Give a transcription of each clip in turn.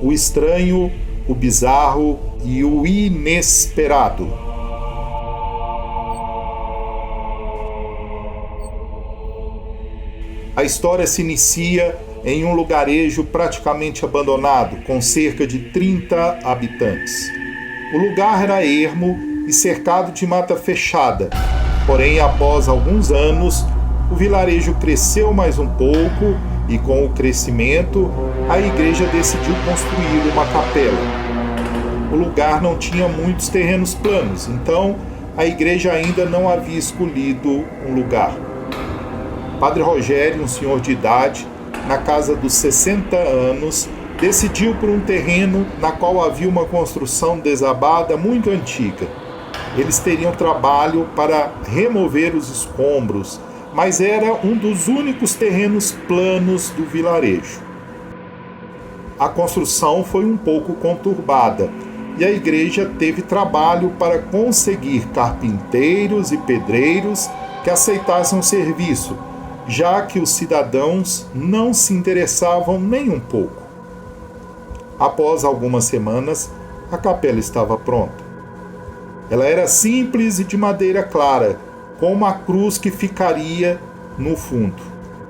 o estranho, o bizarro e o inesperado. A história se inicia em um lugarejo praticamente abandonado, com cerca de 30 habitantes. O lugar era ermo e cercado de mata fechada, porém, após alguns anos, o vilarejo cresceu mais um pouco e, com o crescimento, a igreja decidiu construir uma capela. O lugar não tinha muitos terrenos planos, então a igreja ainda não havia escolhido um lugar. Padre Rogério, um senhor de idade, na casa dos 60 anos, decidiu por um terreno na qual havia uma construção desabada muito antiga. Eles teriam trabalho para remover os escombros, mas era um dos únicos terrenos planos do vilarejo. A construção foi um pouco conturbada e a igreja teve trabalho para conseguir carpinteiros e pedreiros que aceitassem o serviço, já que os cidadãos não se interessavam nem um pouco. Após algumas semanas, a capela estava pronta. Ela era simples e de madeira clara, com uma cruz que ficaria no fundo.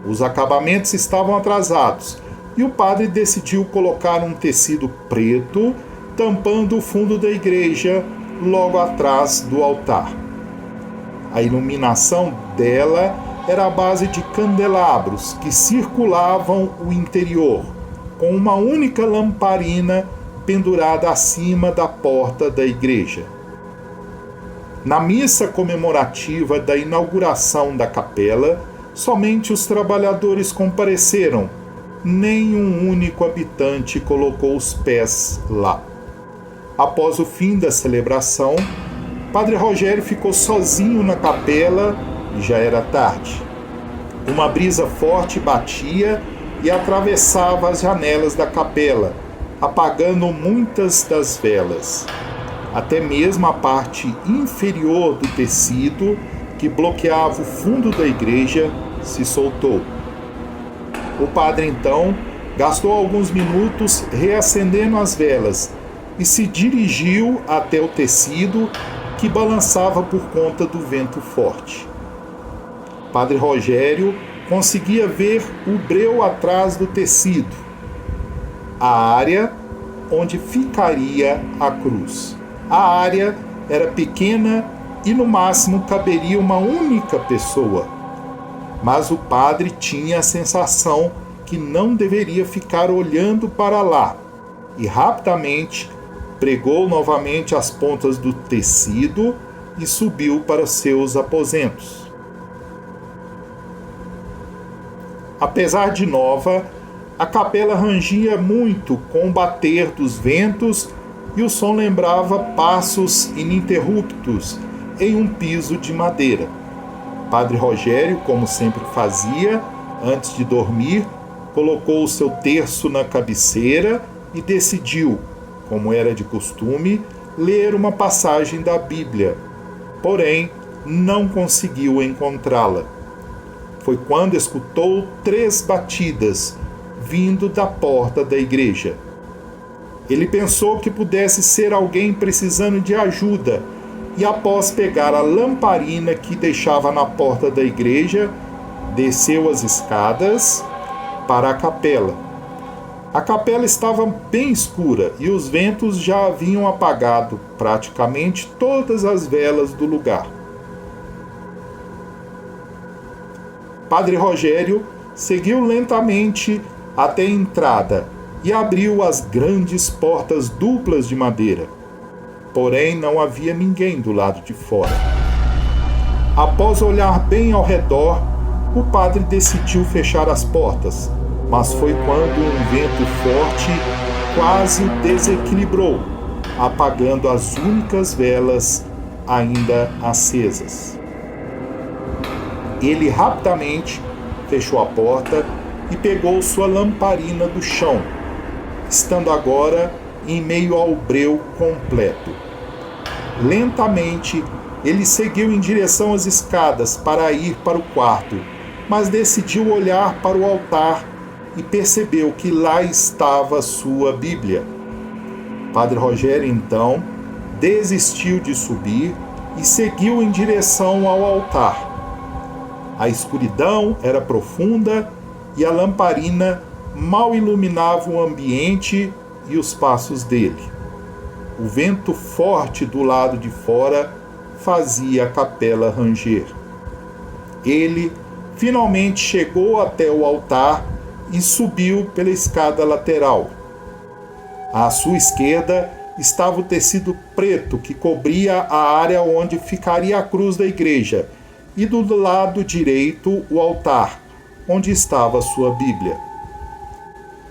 Os acabamentos estavam atrasados e o padre decidiu colocar um tecido preto tampando o fundo da igreja logo atrás do altar. A iluminação dela era à base de candelabros que circulavam o interior, com uma única lamparina pendurada acima da porta da igreja. Na missa comemorativa da inauguração da capela, somente os trabalhadores compareceram, nenhum único habitante colocou os pés lá. Após o fim da celebração, Padre Rogério ficou sozinho na capela e já era tarde. Uma brisa forte batia e atravessava as janelas da capela, apagando muitas das velas. Até mesmo a parte inferior do tecido, que bloqueava o fundo da igreja, se soltou. O padre, então, gastou alguns minutos reacendendo as velas e se dirigiu até o tecido que balançava por conta do vento forte. Padre Rogério conseguia ver o breu atrás do tecido, a área onde ficaria a cruz. A área era pequena e no máximo caberia uma única pessoa. Mas o padre tinha a sensação que não deveria ficar olhando para lá e rapidamente pregou novamente as pontas do tecido e subiu para seus aposentos. Apesar de nova, a capela rangia muito com o bater dos ventos e o som lembrava passos ininterruptos em um piso de madeira. Padre Rogério, como sempre fazia, antes de dormir, colocou o seu terço na cabeceira e decidiu, como era de costume, ler uma passagem da Bíblia. Porém, não conseguiu encontrá-la. Foi quando escutou 3 batidas vindo da porta da igreja. Ele pensou que pudesse ser alguém precisando de ajuda e, após pegar a lamparina que deixava na porta da igreja, desceu as escadas para a capela. A capela estava bem escura e os ventos já haviam apagado praticamente todas as velas do lugar. Padre Rogério seguiu lentamente até a entrada e abriu as grandes portas duplas de madeira. Porém, não havia ninguém do lado de fora. Após olhar bem ao redor, o padre decidiu fechar as portas, mas foi quando um vento forte quase o desequilibrou, apagando as únicas velas ainda acesas. Ele rapidamente fechou a porta e pegou sua lamparina do chão, estando agora em meio ao breu completo. Lentamente, ele seguiu em direção às escadas para ir para o quarto, mas decidiu olhar para o altar e percebeu que lá estava sua Bíblia. Padre Rogério, então, desistiu de subir e seguiu em direção ao altar. A escuridão era profunda e a lamparina mal iluminava o ambiente e os passos dele. O vento forte do lado de fora fazia a capela ranger. Ele finalmente chegou até o altar e subiu pela escada lateral. À sua esquerda estava o tecido preto que cobria a área onde ficaria a cruz da igreja, e do lado direito o altar, onde estava a sua Bíblia.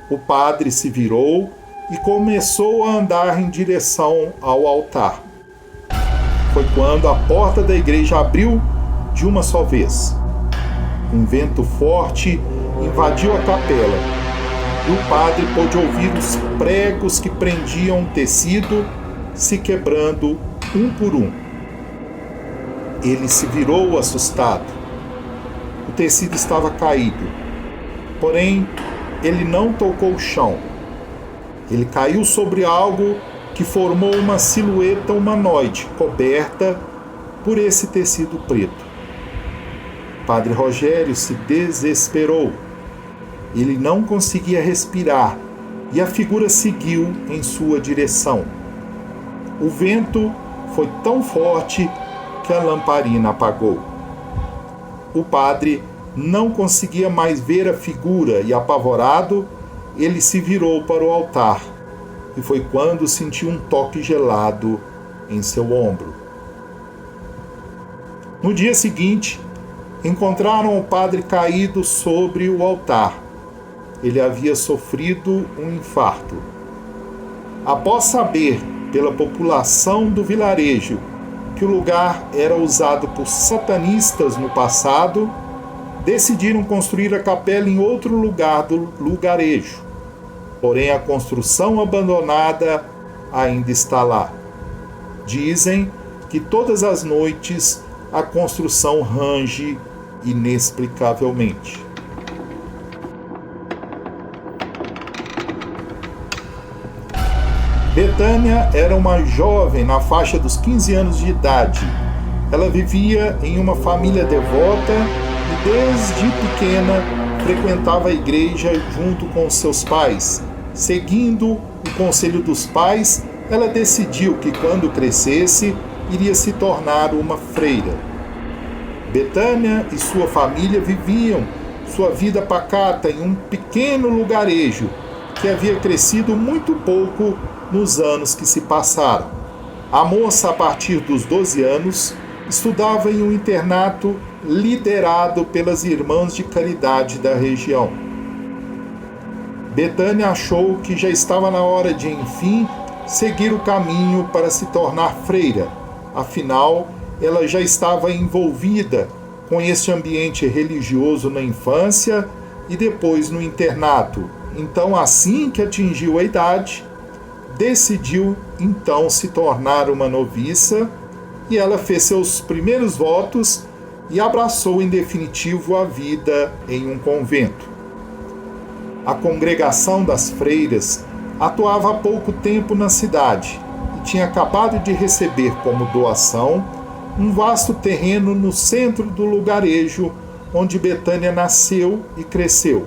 O padre se virou e começou a andar em direção ao altar. Foi quando a porta da igreja abriu de uma só vez. Um vento forte invadiu a capela e o padre pôde ouvir os pregos que prendiam o tecido se quebrando um por um. Ele se virou assustado. O tecido estava caído, porém ele não tocou o chão. Ele caiu sobre algo que formou uma silhueta humanoide coberta por esse tecido preto. Padre Rogério se desesperou. Ele não conseguia respirar e a figura seguiu em sua direção. O vento foi tão forte que a lamparina apagou. O padre não conseguia mais ver a figura e, apavorado, ele se virou para o altar e foi quando sentiu um toque gelado em seu ombro. No dia seguinte, encontraram o padre caído sobre o altar. Ele havia sofrido um infarto. Após saber pela população do vilarejo que o lugar era usado por satanistas no passado, decidiram construir a capela em outro lugar do lugarejo. Porém, a construção abandonada ainda está lá. Dizem que todas as noites a construção range inexplicavelmente. Betânia era uma jovem na faixa dos 15 anos de idade. Ela vivia em uma família devota e desde pequena frequentava a igreja junto com seus pais. Seguindo o conselho dos pais, ela decidiu que quando crescesse, iria se tornar uma freira. Betânia e sua família viviam sua vida pacata em um pequeno lugarejo que havia crescido muito pouco nos anos que se passaram. A moça, a partir dos 12 anos, estudava em um internato liderado pelas irmãs de caridade da região. Betânia achou que já estava na hora de, enfim, seguir o caminho para se tornar freira. Afinal, ela já estava envolvida com este ambiente religioso na infância e depois no internato. Então, assim que atingiu a idade, decidiu então se tornar uma noviça e ela fez seus primeiros votos e abraçou em definitivo a vida em um convento. A congregação das freiras atuava há pouco tempo na cidade e tinha acabado de receber como doação um vasto terreno no centro do lugarejo onde Betânia nasceu e cresceu.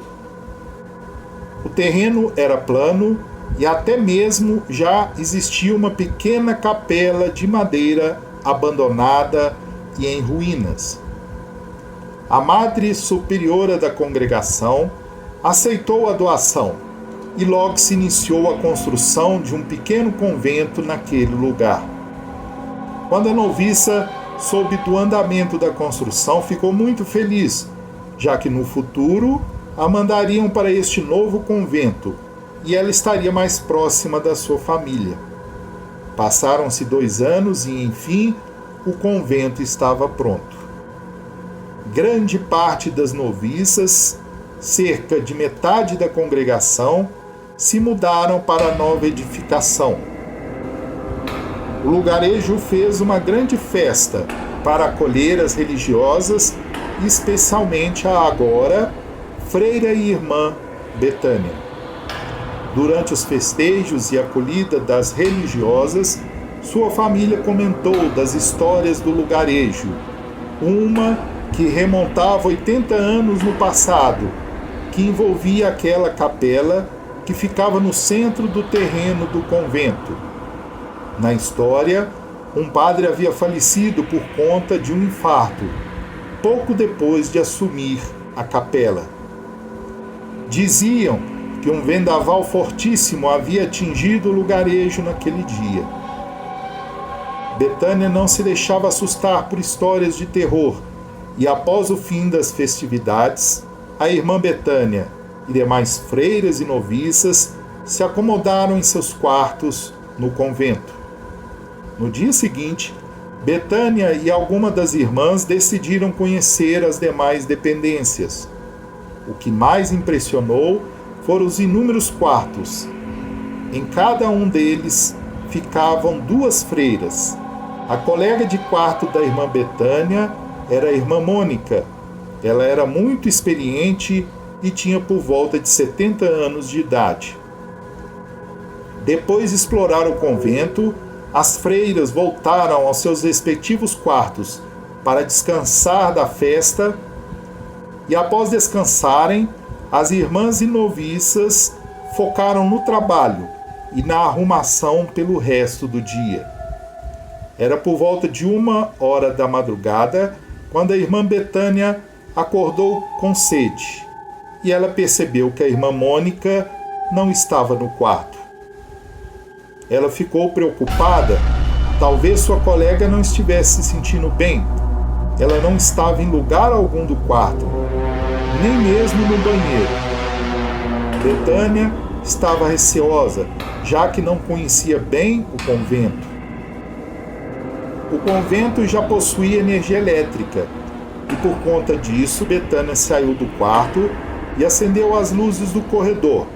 O terreno era plano e até mesmo já existia uma pequena capela de madeira abandonada e em ruínas. A madre superiora da congregação aceitou a doação e logo se iniciou a construção de um pequeno convento naquele lugar. Quando a noviça soube do andamento da construção, ficou muito feliz, já que no futuro a mandariam para este novo convento e ela estaria mais próxima da sua família. Passaram-se 2 anos e, enfim, o convento estava pronto. Grande parte das noviças, cerca de metade da congregação, se mudaram para a nova edificação. O lugarejo fez uma grande festa para acolher as religiosas, especialmente a agora freira e irmã Betânia. Durante os festejos e acolhida das religiosas, sua família comentou das histórias do lugarejo, uma que remontava 80 anos no passado, que envolvia aquela capela que ficava no centro do terreno do convento. Na história, um padre havia falecido por conta de um infarto, pouco depois de assumir a capela. Diziam que um vendaval fortíssimo havia atingido o lugarejo naquele dia. Betânia não se deixava assustar por histórias de terror, e após o fim das festividades, a irmã Betânia e demais freiras e noviças se acomodaram em seus quartos no convento. No dia seguinte, Betânia e algumas das irmãs decidiram conhecer as demais dependências. O que mais impressionou foram os inúmeros quartos. Em cada um deles ficavam 2 freiras. A colega de quarto da irmã Betânia era a irmã Mônica. Ela era muito experiente e tinha por volta de 70 anos de idade. Depois de explorar o convento, as freiras voltaram aos seus respectivos quartos para descansar da festa, e após descansarem, as irmãs e noviças focaram no trabalho e na arrumação pelo resto do dia. Era por volta de 1h da madrugada quando a irmã Betânia acordou com sede, e ela percebeu que a irmã Mônica não estava no quarto. Ela ficou preocupada, talvez sua colega não estivesse se sentindo bem. Ela não estava em lugar algum do quarto, nem mesmo no banheiro. Betânia estava receosa, já que não conhecia bem o convento. O convento já possuía energia elétrica, e por conta disso, Betânia saiu do quarto e acendeu as luzes do corredor.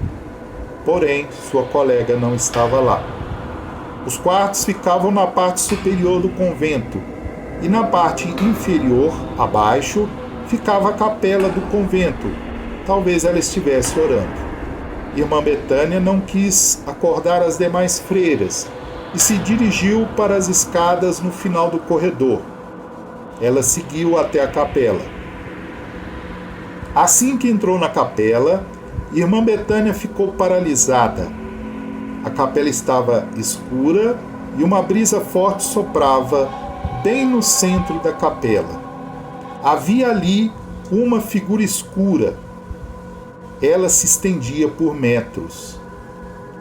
Porém, sua colega não estava lá. Os quartos ficavam na parte superior do convento, e na parte inferior, abaixo, ficava a capela do convento. Talvez ela estivesse orando. Irmã Betânia não quis acordar as demais freiras e se dirigiu para as escadas no final do corredor. Ela seguiu até a capela. Assim que entrou na capela, Irmã Betânia ficou paralisada. A capela estava escura e uma brisa forte soprava bem no centro da capela. Havia ali uma figura escura. Ela se estendia por metros.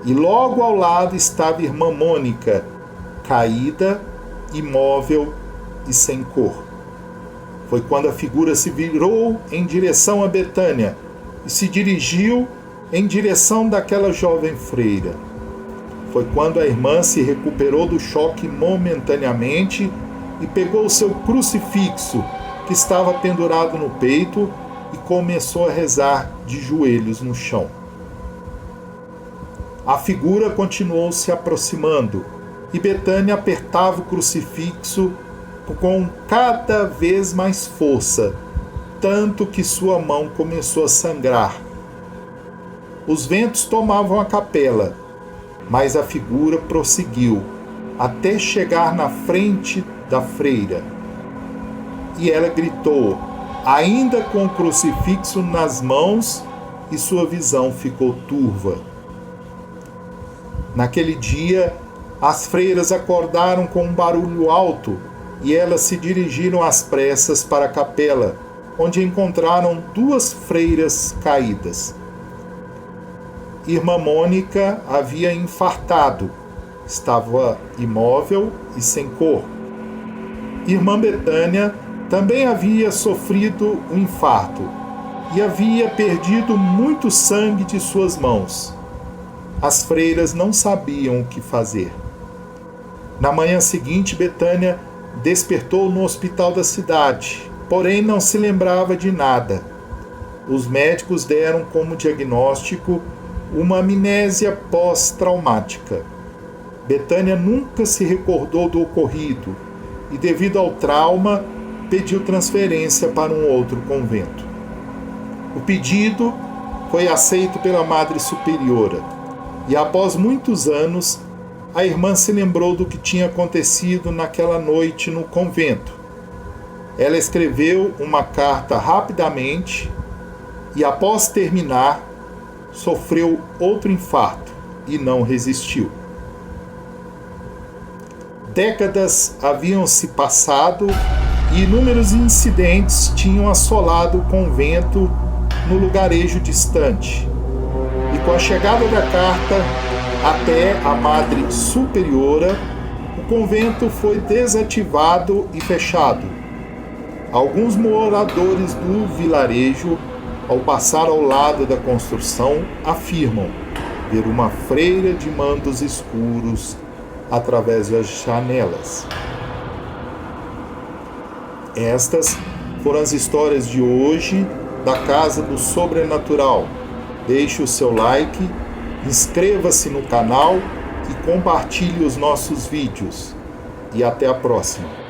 E logo ao lado estava a irmã Mônica, caída, imóvel e sem cor. Foi quando a figura se virou em direção a Betânia e se dirigiu em direção daquela jovem freira. Foi quando a irmã se recuperou do choque momentaneamente e pegou o seu crucifixo, que estava pendurado no peito, e começou a rezar de joelhos no chão. A figura continuou se aproximando, e Betânia apertava o crucifixo com cada vez mais força, tanto que sua mão começou a sangrar. Os ventos tomavam a capela, mas a figura prosseguiu, até chegar na frente da freira. E ela gritou, ainda com o crucifixo nas mãos, e sua visão ficou turva. Naquele dia, as freiras acordaram com um barulho alto, e elas se dirigiram às pressas para a capela, onde encontraram 2 freiras caídas. Irmã Mônica havia infartado, estava imóvel e sem cor. Irmã Betânia também havia sofrido um infarto e havia perdido muito sangue de suas mãos. As freiras não sabiam o que fazer. Na manhã seguinte, Betânia despertou no hospital da cidade, porém não se lembrava de nada. Os médicos deram como diagnóstico uma amnésia pós-traumática. Betânia nunca se recordou do ocorrido e, devido ao trauma, pediu transferência para um outro convento. O pedido foi aceito pela Madre Superiora e, após muitos anos, a irmã se lembrou do que tinha acontecido naquela noite no convento. Ela escreveu uma carta rapidamente e, após terminar, sofreu outro infarto e não resistiu. Décadas haviam se passado e inúmeros incidentes tinham assolado o convento no lugarejo distante. E com a chegada da carta até a Madre Superiora, o convento foi desativado e fechado. Alguns moradores do vilarejo, ao passar ao lado da construção, afirmam ver uma freira de mantos escuros através das janelas. Estas foram as histórias de hoje da Casa do Sobrenatural. Deixe o seu like, inscreva-se no canal e compartilhe os nossos vídeos. E até a próxima.